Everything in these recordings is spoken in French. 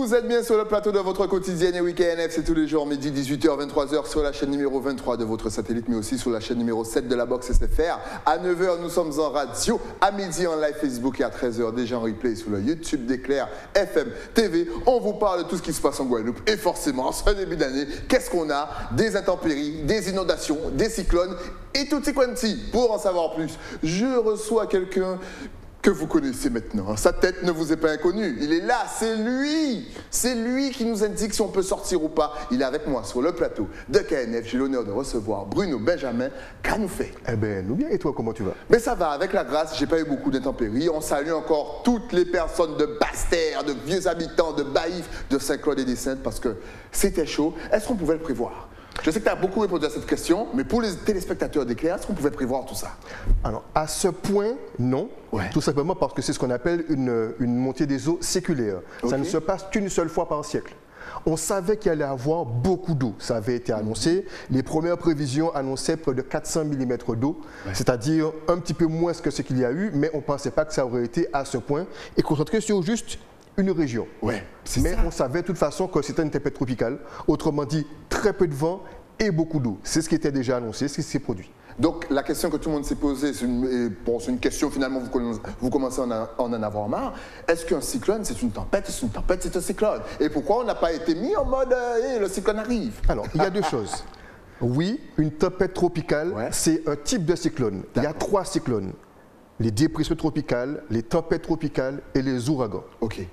Vous êtes bien sur le plateau de votre quotidienne et week-end. C'est tous les jours, midi, 18h, 23h sur la chaîne numéro 23 de votre satellite, mais aussi sur la chaîne numéro 7 de la box SFR. À 9h, nous sommes en radio. À midi, en live Facebook et à 13h, déjà en replay sur le YouTube d'Éclair FM TV. On vous parle de tout ce qui se passe en Guadeloupe. Et forcément, en ce début d'année, qu'est-ce qu'on a? Des intempéries, des inondations, des cyclones et tutti quanti. Pour en savoir plus, je reçois quelqu'un que vous connaissez maintenant. Sa tête ne vous est pas inconnue. Il est là, c'est lui. C'est lui qui nous indique si on peut sortir ou pas. Il est avec moi sur le plateau de KNF. J'ai l'honneur de recevoir Bruno Benjamin. Qu'a nous fait? Eh bien, nous bien. Et toi, comment tu vas? Mais ça va, avec la grâce, j'ai pas eu beaucoup d'intempéries. On salue encore toutes les personnes de Basse-Terre, de vieux habitants, de Baïf, de Saint-Claude-et-des-Saintes, parce que c'était chaud. Est-ce qu'on pouvait le prévoir? Je sais que tu as beaucoup répondu à cette question, mais pour les téléspectateurs d'Éclair, est-ce qu'on pouvait prévoir tout ça? Alors, à ce point, non. Ouais. Tout simplement parce que c'est ce qu'on appelle une montée des eaux séculaire. Okay. Ça ne se passe qu'une seule fois par siècle. On savait qu'il allait y avoir beaucoup d'eau. Ça avait été annoncé. Les premières prévisions annonçaient près de 400 mm d'eau, c'est-à-dire un petit peu moins que ce qu'il y a eu, mais on ne pensait pas que ça aurait été à ce point et concentré sur juste une région. Ouais, mais on savait de toute façon que c'était une tempête tropicale, autrement dit très peu de vent et beaucoup d'eau. C'est ce qui était déjà annoncé, ce qui s'est produit. Donc la question que tout le monde s'est posée, c'est une question finalement, vous commencez à en avoir marre. Est-ce qu'un cyclone, c'est une tempête? C'est une tempête, c'est un cyclone. Et pourquoi on n'a pas été mis en mode le cyclone arrive? Alors, il y a deux choses. Oui, une tempête tropicale, c'est un type de cyclone. Il y a trois cyclones. Les dépressions tropicales, les tempêtes tropicales et les ouragans. Ok.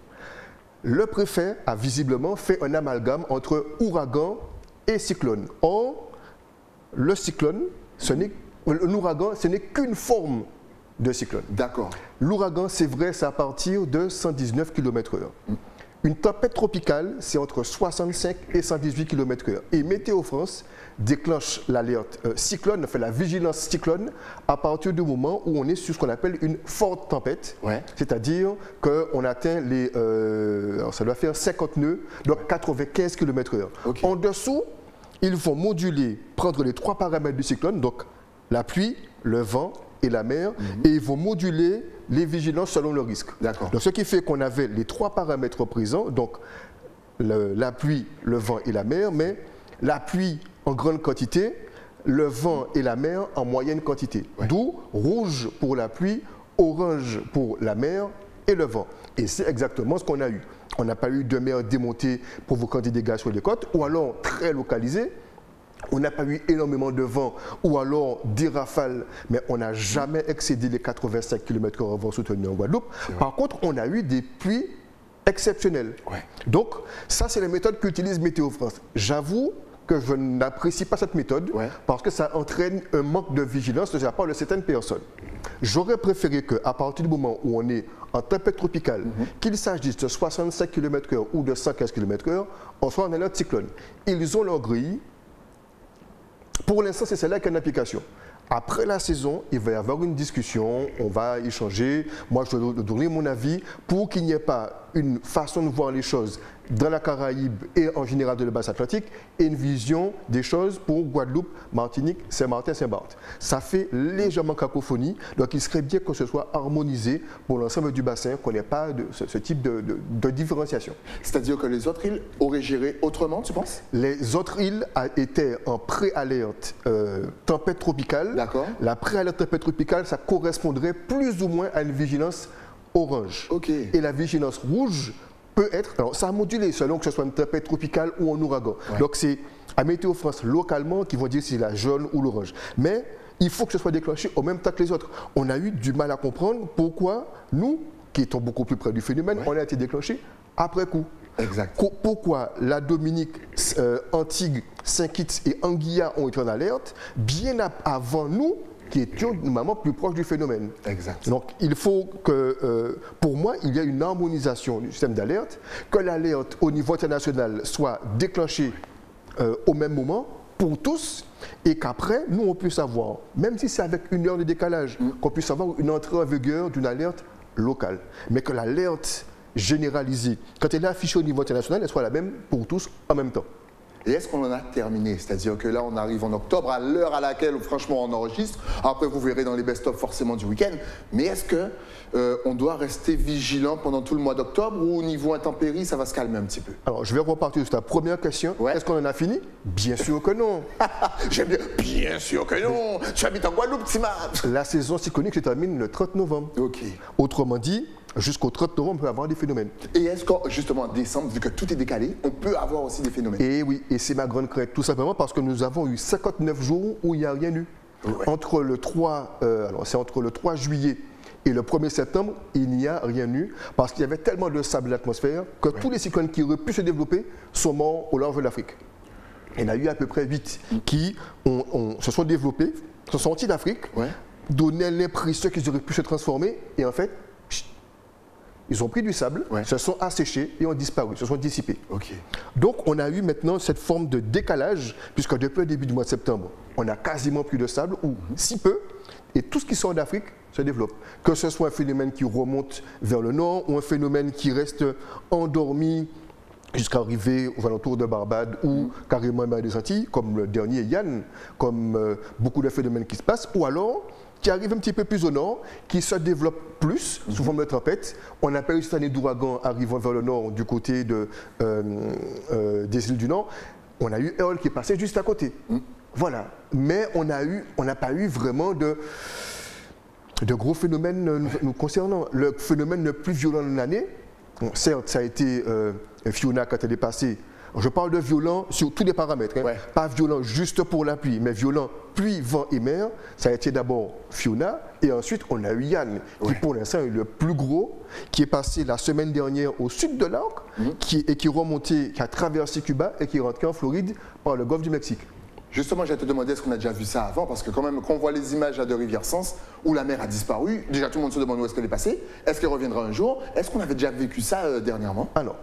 Le préfet a visiblement fait un amalgame entre ouragan et cyclone. Or, le cyclone, l'ouragan, ce n'est qu'une forme de cyclone. D'accord. L'ouragan, c'est vrai, c'est à partir de 119 km/h. Une tempête tropicale, c'est entre 65 et 118 km/h. Et Météo France déclenche l'alerte cyclone, fait la vigilance cyclone, à partir du moment où on est sur ce qu'on appelle une forte tempête. Ouais. C'est-à-dire qu'on atteint les... ça doit faire 50 nœuds, donc 95 km/h. Okay. En dessous, ils vont moduler, prendre les trois paramètres du cyclone, donc la pluie, le vent et la mer, et ils vont moduler les vigilances selon le risque. D'accord. Donc, ce qui fait qu'on avait les trois paramètres présents, donc la pluie, le vent et la mer, mais la pluie en grande quantité, le vent et la mer en moyenne quantité. Ouais. D'où rouge pour la pluie, orange pour la mer et le vent. Et c'est exactement ce qu'on a eu. On n'a pas eu de mer démontée provoquant des dégâts sur les côtes, ou alors très localisés. On n'a pas eu énormément de vent ou alors des rafales, mais on n'a jamais excédé les 85 km/h en vent soutenu en Guadeloupe. Par contre, on a eu des pluies exceptionnelles. Ouais. Donc, ça, c'est la méthode qu'utilise Météo France. J'avoue que je n'apprécie pas cette méthode parce que ça entraîne un manque de vigilance de la part de certaines personnes. J'aurais préféré qu'à partir du moment où on est en tempête tropicale, qu'il s'agisse de 65 km/h ou de 115 km/h, on soit en alerte cyclone. Ils ont leur grille. Pour l'instant, c'est celle-là qui est en application. Après la saison, il va y avoir une discussion, on va échanger. Moi, je dois donner mon avis pour qu'il n'y ait pas une façon de voir les choses dans la Caraïbe et en général de la basse Atlantique et une vision des choses pour Guadeloupe, Martinique, Saint-Martin, Saint-Barth. Ça fait légèrement cacophonie, donc il serait bien que ce soit harmonisé pour l'ensemble du bassin, qu'on n'ait pas ce type de différenciation. C'est-à-dire que les autres îles auraient géré autrement, tu penses? Les autres îles étaient en pré-alerte tempête tropicale. D'accord. La pré-alerte tempête tropicale, ça correspondrait plus ou moins à une vigilance orange. Okay. Et la vigilance rouge peut être, alors ça a modulé selon que ce soit une tempête tropicale ou un ouragan. Ouais. Donc c'est à Météo France localement qui vont dire si c'est la jaune ou l'orange. Mais il faut que ce soit déclenché au même temps que les autres. On a eu du mal à comprendre pourquoi nous, qui étions beaucoup plus près du phénomène, on a été déclenchés après coup. Exact. Pourquoi la Dominique, Antigua, Saint-Kitts et Anguilla ont été en alerte bien avant nous, qui étions normalement plus proches du phénomène. Exact. Donc il faut que, pour moi, il y ait une harmonisation du système d'alerte, que l'alerte au niveau international soit déclenchée au même moment pour tous, et qu'après, nous, on puisse avoir, même si c'est avec une heure de décalage, qu'on puisse avoir une entrée en vigueur d'une alerte locale. Mais que l'alerte généralisée, quand elle est affichée au niveau international, elle soit la même pour tous en même temps. Et est-ce qu'on en a terminé? C'est-à-dire que là, on arrive en octobre, à l'heure à laquelle, franchement, on enregistre. Après, vous verrez dans les best-of forcément du week-end. Mais est-ce que on doit rester vigilant pendant tout le mois d'octobre ou au niveau intempéries, ça va se calmer un petit peu? Alors, je vais repartir sur ta première question. Ouais. Est-ce qu'on en a fini? Bien sûr que non. J'aime bien. Bien sûr que non. Tu habites en Guadeloupe, Tima. La saison cyclonique se termine le 30 novembre. Ok. Autrement dit, jusqu'au 30 novembre, on peut avoir des phénomènes. Et est-ce que, justement, en décembre, vu que tout est décalé, on peut avoir aussi des phénomènes? Et oui, et c'est ma grande crainte, tout simplement parce que nous avons eu 59 jours où il n'y a rien eu. Ouais. Entre le 3, c'est entre le 3 juillet et le 1er septembre, il n'y a rien eu parce qu'il y avait tellement de sable dans l'atmosphère que tous les cyclones qui auraient pu se développer sont morts au large de l'Afrique. Il y en a eu à peu près 8 qui se sont développés, sont sortis d'Afrique, donnaient l'impression qu'ils auraient pu se transformer et en fait, ils ont pris du sable, se sont asséchés et ont disparu, se sont dissipés. Ok. Donc on a eu maintenant cette forme de décalage, puisque depuis le début du mois de septembre, on a quasiment plus de sable, ou si peu, et tout ce qui sort d'Afrique se développe. Que ce soit un phénomène qui remonte vers le nord, ou un phénomène qui reste endormi jusqu'à arriver aux alentours de Barbade, ou carrément à des Antilles, comme le dernier Yann, comme beaucoup de phénomènes qui se passent, ou alors qui arrive un petit peu plus au nord, qui se développe plus sous forme de tempête. On a pas eu cette année d'ouragan arrivant vers le nord du côté des îles du Nord. On a eu Earl qui est passé juste à côté. Voilà. Mais on n'a pas eu vraiment de gros phénomènes nous concernant. Le phénomène le plus violent de l'année, certes, ça a été Fiona quand elle est passée. Je parle de violent sur tous les paramètres, pas violent juste pour la pluie, mais violent pluie, vent et mer. Ça a été d'abord Fiona et ensuite on a eu Yann, qui pour l'instant est le plus gros, qui est passé la semaine dernière au sud de l'arc qui est remonté, qui a traversé Cuba et qui est rentré en Floride par le golfe du Mexique. Justement, j'allais te demander, est-ce qu'on a déjà vu ça avant? Parce que quand même, quand on voit les images de Rivière-Sens, où la mer a disparu, déjà tout le monde se demande où est-ce qu'elle est passée, est-ce qu'elle reviendra un jour? Est-ce qu'on avait déjà vécu ça dernièrement? Alors,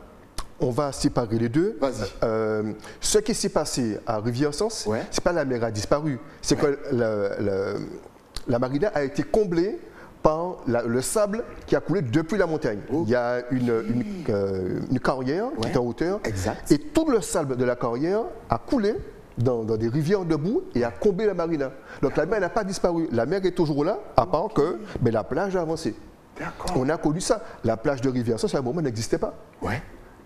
on va séparer les deux. Vas-y. Ce qui s'est passé à Rivière-Sens, c'est pas la mer a disparu, c'est que la marina a été comblée par le sable qui a coulé depuis la montagne. Il y a une carrière qui est en hauteur, et tout le sable de la carrière a coulé dans des rivières debout et a comblé la marina. Donc la mer n'a pas disparu, la mer est toujours là, à part que la plage a avancé. On a connu ça. La plage de Rivière-Sens, à un moment, n'existait pas.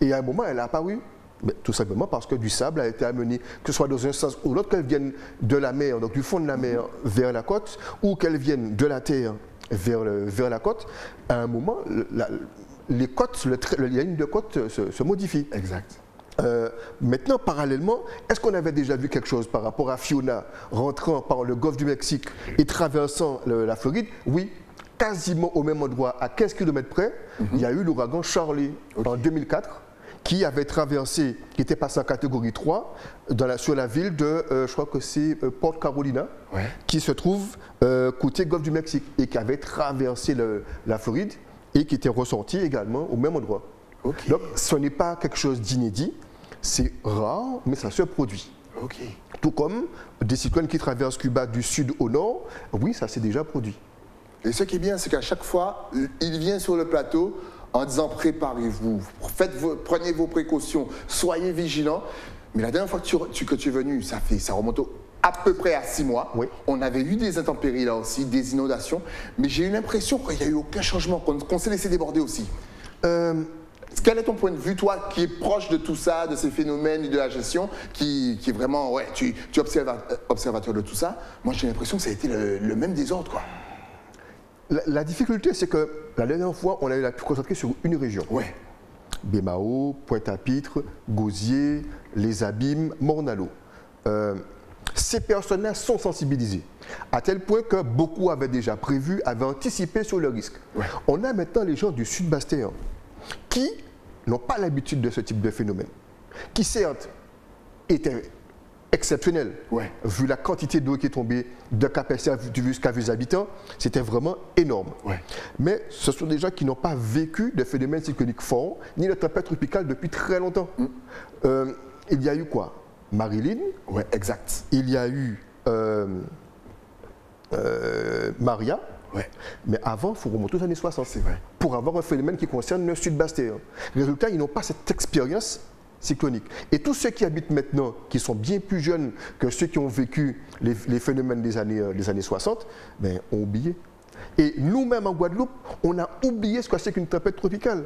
Et à un moment, elle a apparu. Mais tout simplement parce que du sable a été amené, que ce soit dans un sens ou l'autre, qu'elle vienne de la mer, donc du fond de la mer vers la côte, ou qu'elle vienne de la terre vers la côte. À un moment, les côtes, la ligne de côte se modifie. Exact. Maintenant, parallèlement, est-ce qu'on avait déjà vu quelque chose par rapport à Fiona rentrant par le golfe du Mexique et traversant la Floride? Oui. Quasiment au même endroit, à 15 km près, il y a eu l'ouragan Charlie en 2004 qui avait traversé, qui était passé en catégorie 3 sur la ville de, je crois que c'est Port Carolina, qui se trouve côté golfe du Mexique et qui avait traversé la Floride et qui était ressorti également au même endroit. Donc ce n'est pas quelque chose d'inédit, c'est rare, mais ça se produit. Tout comme des cyclones qui traversent Cuba du sud au nord, oui, ça s'est déjà produit. Et ce qui est bien, c'est qu'à chaque fois, il vient sur le plateau en disant préparez-vous, prenez vos précautions, soyez vigilants. Mais la dernière fois que tu es venu, ça remonte à peu près à 6 mois. On avait eu des intempéries là aussi, des inondations, mais j'ai eu l'impression qu'il n'y a eu aucun changement, qu'on s'est laissé déborder aussi. Quel est ton point de vue, toi, qui est proche de tout ça, de ces phénomènes et de la gestion, qui est vraiment, tu es observateur de tout ça? Moi, j'ai l'impression que ça a été le même désordre, quoi. La difficulté, c'est que la dernière fois, on a eu la plus concentrée sur une région. Bémao, Pointe-à-Pitre, Gosier, Les Abîmes, Morne-à-l'Eau. Ces personnes-là sont sensibilisées, à tel point que beaucoup avaient déjà prévu, avaient anticipé sur le risque. On a maintenant les gens du Sud-Bastéen qui n'ont pas l'habitude de ce type de phénomène, qui certes étaient exceptionnels, vu la quantité d'eau qui est tombée de Cap-Essia jusqu'à vos habitants, c'était vraiment énorme. Mais ce sont des gens qui n'ont pas vécu de phénomènes cycloniques forts, ni de tempêtes tropicales depuis très longtemps. Il y a eu quoi? Marilyn. Il y a eu Maria. Mais avant, il faut remonter aux années 60 pour avoir un phénomène qui concerne le Sud-Bastéen. Résultat, ils n'ont pas cette expérience cyclonique. Et tous ceux qui habitent maintenant, qui sont bien plus jeunes que ceux qui ont vécu les phénomènes des années 60, ben, ont oublié. Et nous-mêmes en Guadeloupe, on a oublié ce que c'est qu'une tempête tropicale.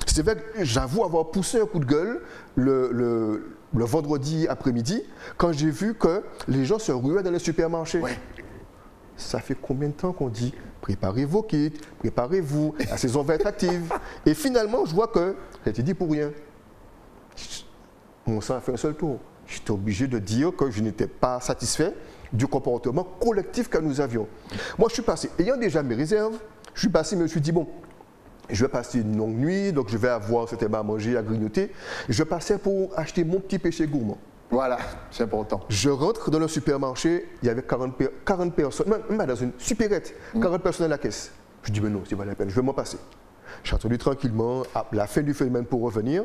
C'est vrai que j'avoue avoir poussé un coup de gueule le vendredi après-midi quand j'ai vu que les gens se ruaient dans les supermarchés. Ouais. Ça fait combien de temps qu'on dit préparez vos kits, préparez-vous, la saison va être active. Et finalement, je vois que ça a été dit pour rien. Mon sang a fait un seul tour. J'étais obligé de dire que je n'étais pas satisfait du comportement collectif que nous avions. Moi, je suis passé, ayant déjà mes réserves, je suis passé, mais je me suis dit, bon, je vais passer une longue nuit, donc je vais avoir certainement à manger, à grignoter. Je passais pour acheter mon petit péché gourmand. Voilà, c'est important. Je rentre dans le supermarché, il y avait 40 personnes, même dans une supérette, 40 personnes à la caisse. Je dis, mais non, c'est pas la peine, je vais m'en passer. J'ai attendu tranquillement à la fin du phénomène pour revenir,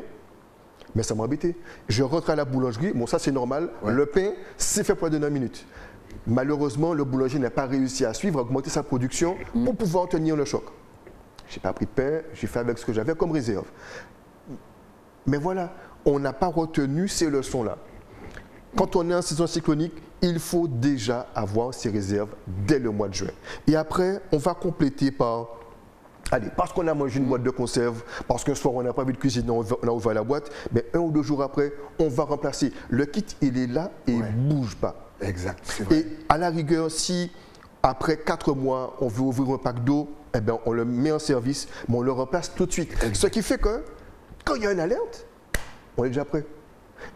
mais ça m'embêtait. Je rentre à la boulangerie, bon ça c'est normal, le pain c'est fait pour 2 minutes. Malheureusement, le boulanger n'a pas réussi à suivre, à augmenter sa production pour pouvoir tenir le choc. Je n'ai pas pris de pain, j'ai fait avec ce que j'avais comme réserve. Mais voilà, on n'a pas retenu ces leçons-là. Quand on est en saison cyclonique, il faut déjà avoir ces réserves dès le mois de juin. Et après, on va compléter par, allez, parce qu'on a mangé une boîte de conserve, parce qu'un soir on n'a pas envie de cuisiner, on a ouvert la boîte, mais 1 ou 2 jours après, on va remplacer. Le kit, il est là et il ne bouge pas. Exact, c'est vrai. Et à la rigueur, si après 4 mois, on veut ouvrir un pack d'eau, eh bien, on le met en service, mais on le remplace tout de suite. Ce qui fait que, quand il y a une alerte, on est déjà prêt.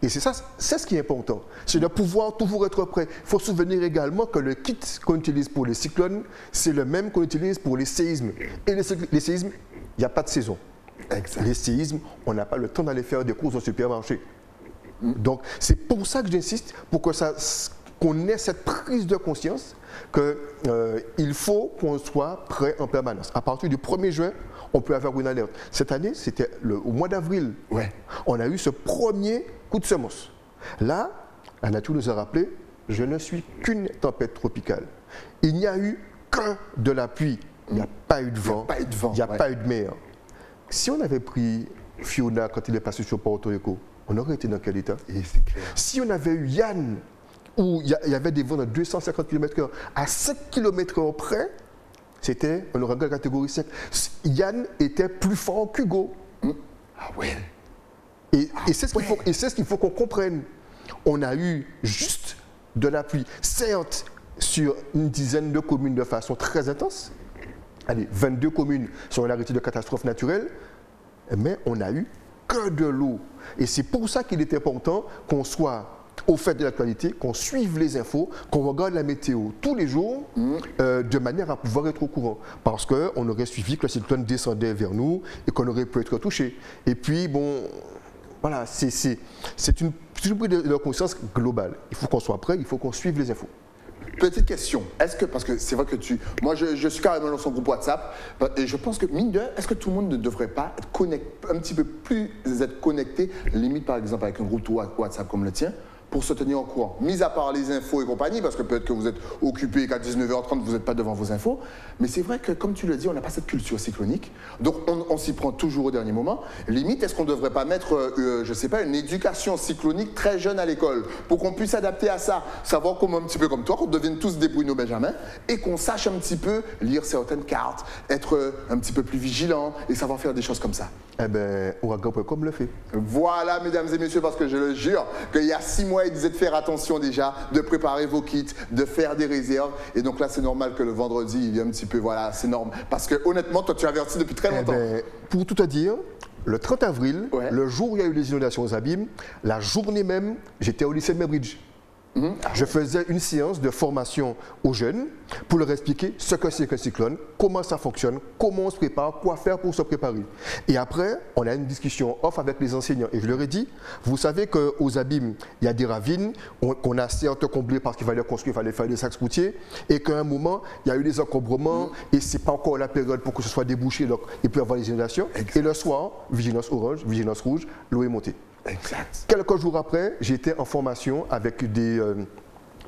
Et c'est ça, c'est ce qui est important, c'est de pouvoir toujours être prêt. Il faut se souvenir également que le kit qu'on utilise pour les cyclones, c'est le même qu'on utilise pour les séismes. Et les séismes, il n'y a pas de saison. Exact. Les séismes, on n'a pas le temps d'aller faire des courses au supermarché. Donc, c'est pour ça que j'insiste, pour que qu'on ait cette prise de conscience qu'il faut qu'on soit prêt en permanence. À partir du 1er juin, on peut avoir une alerte. Cette année, c'était au mois d'avril. Ouais. On a eu ce premier coup de semence. Là, la nature nous a rappelé, je ne suis qu'une tempête tropicale. Il n'y a eu que de la pluie. Il n'y a pas eu de vent. Il n'y a pas eu de mer. Si on avait pris Fiona quand il est passé sur Porto Rico, on aurait été dans quel état? Et c'est clair. Si on avait eu Yann, où il y avait des vents de 250 km/h, à 5 km/h près, c'était un ouragan de catégorie 5. Yann était plus fort qu'Hugo. Ah ouais. Et c'est ce qu'il faut qu'on comprenne. On a eu juste de la pluie, certes, sur une dizaine de communes de façon très intense. Allez, 22 communes sont en arrêté de catastrophe naturelle, mais on n'a eu que de l'eau. Et c'est pour ça qu'il est important qu'on soit au fait de l'actualité, qu'on suive les infos, qu'on regarde la météo tous les jours, de manière à pouvoir être au courant. Parce qu'on aurait suivi que le cyclone descendait vers nous et qu'on aurait pu être touché. Et puis, bon, voilà, c'est une prise de conscience globale. Il faut qu'on soit prêt, il faut qu'on suive les infos. Petite question, est-ce que, parce que c'est vrai que moi je suis carrément dans son groupe WhatsApp, et je pense que mine de rien, est-ce que tout le monde ne devrait pas être un petit peu plus être connecté, limite par exemple avec un groupe WhatsApp comme le tien, pour se tenir au courant, mis à part les infos et compagnie, parce que peut-être que vous êtes occupé qu'à 19h30, vous n'êtes pas devant vos infos, mais c'est vrai que, comme tu le dis, on n'a pas cette culture cyclonique, donc on s'y prend toujours au dernier moment. Limite, est-ce qu'on ne devrait pas mettre, je ne sais pas, une éducation cyclonique très jeune à l'école, pour qu'on puisse s'adapter à ça, savoir comment, un petit peu comme toi, qu'on devienne tous des Bruno Benjamin, et qu'on sache un petit peu lire certaines cartes, être un petit peu plus vigilant, et savoir faire des choses comme ça. Eh bien, Ouragan.com le fait. Voilà, mesdames et messieurs, parce que je le jure qu'il y a 6 mois, il disait de faire attention déjà, de préparer vos kits, de faire des réserves. Et donc là, c'est normal que le vendredi, il vienne un petit peu, voilà, c'est normal. Parce que honnêtement, toi, tu as averti depuis très longtemps. Eh bien, pour tout te dire, le 30 avril, le jour où il y a eu les inondations aux abîmes, la journée même, j'étais au lycée de Maybridge. Je faisais une séance de formation aux jeunes pour leur expliquer ce que c'est qu'un cyclone, comment ça fonctionne, comment on se prépare, quoi faire pour se préparer. Et après, on a une discussion off avec les enseignants. Et je leur ai dit, vous savez qu'aux abîmes, il y a des ravines qu'on a certes comblées parce qu'il fallait construire, il fallait faire des axes routiers, et qu'à un moment, il y a eu des encombrements, et ce n'est pas encore la période pour que ce soit débouché, donc il peut y avoir des inondations. Et le soir, vigilance orange, vigilance rouge, l'eau est montée. Exact. Quelques jours après, j'étais en formation avec des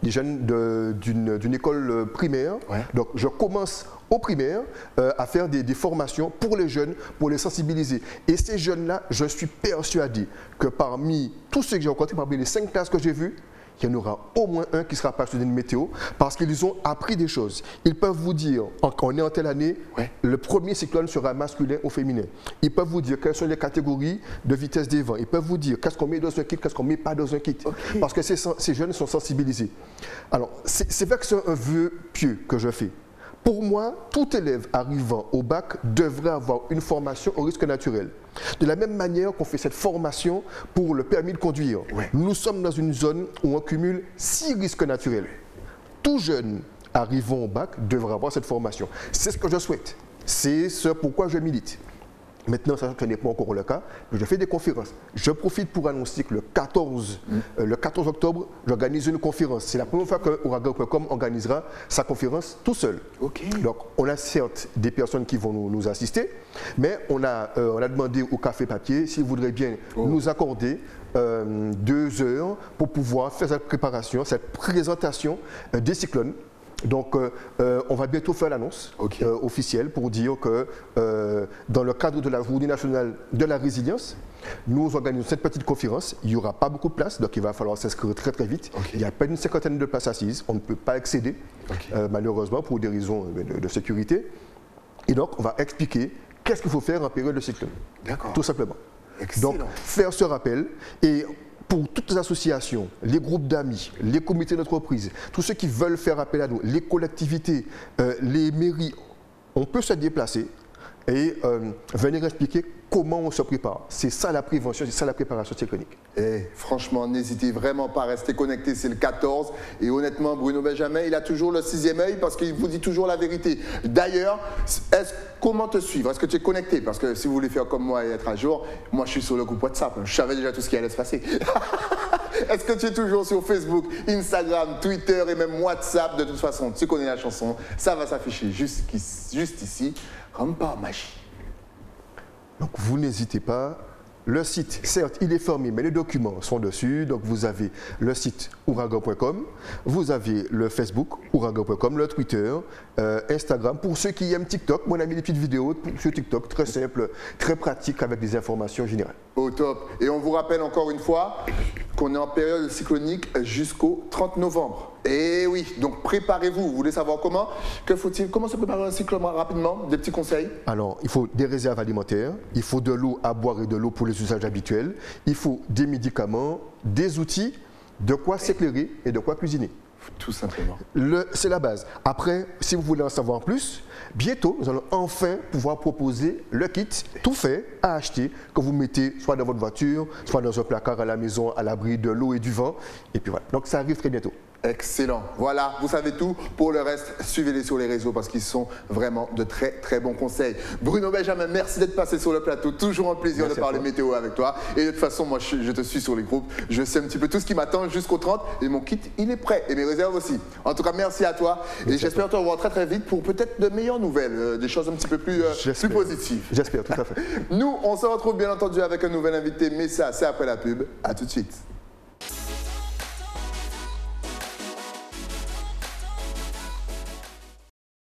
d'une école primaire. Ouais. Donc je commence au primaire à faire des formations pour les jeunes, pour les sensibiliser. Et ces jeunes-là, je suis persuadé que parmi tous ceux que j'ai rencontrés, parmi les 5 classes que j'ai vues, il y en aura au moins un qui sera passionné de météo parce qu'ils ont appris des choses. Ils peuvent vous dire, on est en telle année, le premier cyclone sera masculin ou féminin. Ils peuvent vous dire quelles sont les catégories de vitesse des vents. Ils peuvent vous dire qu'est-ce qu'on met dans un kit, qu'est-ce qu'on ne met pas dans un kit. Okay. Parce que ces jeunes sont sensibilisés. Alors, c'est vrai que c'est un vœu pieux que je fais. Pour moi, tout élève arrivant au bac devrait avoir une formation au risque naturel. De la même manière qu'on fait cette formation pour le permis de conduire, nous sommes dans une zone où on cumule 6 risques naturels. Tout jeune arrivant au bac devrait avoir cette formation. C'est ce que je souhaite. C'est ce pourquoi je milite. Maintenant, ça ce n'est pas encore le cas, mais je fais des conférences. Je profite pour annoncer que le 14 octobre, j'organise une conférence. C'est la première fois que Ouragan.com organisera sa conférence tout seul. Okay. Donc, on a certes des personnes qui vont nous assister, mais on a demandé au Café Papier s'ils voudraient bien nous accorder 2 heures pour pouvoir faire cette préparation, cette présentation des cyclones. Donc, on va bientôt faire l'annonce officielle pour dire que dans le cadre de la Journée nationale de la résilience, nous organisons cette petite conférence. Il n'y aura pas beaucoup de places, donc il va falloir s'inscrire très très vite. Il y a à peine une 50aine de places assises. On ne peut pas excéder, malheureusement, pour des raisons de sécurité. Et donc, on va expliquer qu'est-ce qu'il faut faire en période de cyclone. Tout simplement. Excellent. Donc, faire ce rappel et pour toutes les associations, les groupes d'amis, les comités d'entreprise, tous ceux qui veulent faire appel à nous, les collectivités, les mairies, on peut se déplacer et venir expliquer comment on se prépare. C'est ça la prévention, c'est ça la préparation cyclonique. Et franchement, n'hésitez vraiment pas à rester connecté, c'est le 14. Et honnêtement, Bruno Benjamin, il a toujours le 6e œil parce qu'il vous dit toujours la vérité. D'ailleurs, comment te suivre? Est-ce que tu es connecté? Parce que si vous voulez faire comme moi et être à jour, moi je suis sur le groupe WhatsApp. Je savais déjà tout ce qui allait se passer. Est-ce que tu es toujours sur Facebook, Instagram, Twitter et même WhatsApp? De toute façon, tu connais la chanson. Ça va s'afficher juste ici, comme par magie. Donc vous n'hésitez pas. Le site, certes, il est fermé, mais les documents sont dessus. Donc vous avez le site ouragan.com, vous avez le Facebook ouragan.com, le Twitter, Instagram. Pour ceux qui aiment TikTok, moi on a mis des petites vidéos sur TikTok, très simple, très pratique avec des informations générales. Au top. Et on vous rappelle encore une fois qu'on est en période cyclonique jusqu'au 30 novembre. Et oui, donc préparez-vous. Vous voulez savoir comment? Que faut-il? Comment se préparer un cyclone rapidement? Des petits conseils? Alors, il faut des réserves alimentaires, il faut de l'eau à boire et de l'eau pour les usages habituels, il faut des médicaments, des outils, de quoi s'éclairer et de quoi cuisiner. Tout simplement. C'est la base. Après, si vous voulez en savoir plus, bientôt, nous allons enfin pouvoir proposer le kit tout fait à acheter que vous mettez soit dans votre voiture, soit dans un placard à la maison à l'abri de l'eau et du vent. Et puis voilà. Donc ça arrive très bientôt. Excellent. Voilà, vous savez tout. Pour le reste, suivez-les sur les réseaux parce qu'ils sont vraiment de très très bons conseils. Bruno Benjamin, merci d'être passé sur le plateau. Toujours un plaisir de parler météo avec toi. Et de toute façon, moi je te suis sur les groupes. Je sais un petit peu tout ce qui m'attend jusqu'au 30 et mon kit, il est prêt. Et mes réserves aussi. En tout cas, merci à toi. Et j'espère te revoir très très vite pour peut-être de meilleures nouvelles, des choses un petit peu plus positives. J'espère, tout à fait. Nous, on se retrouve bien entendu avec un nouvel invité, mais ça, c'est après la pub. À tout de suite.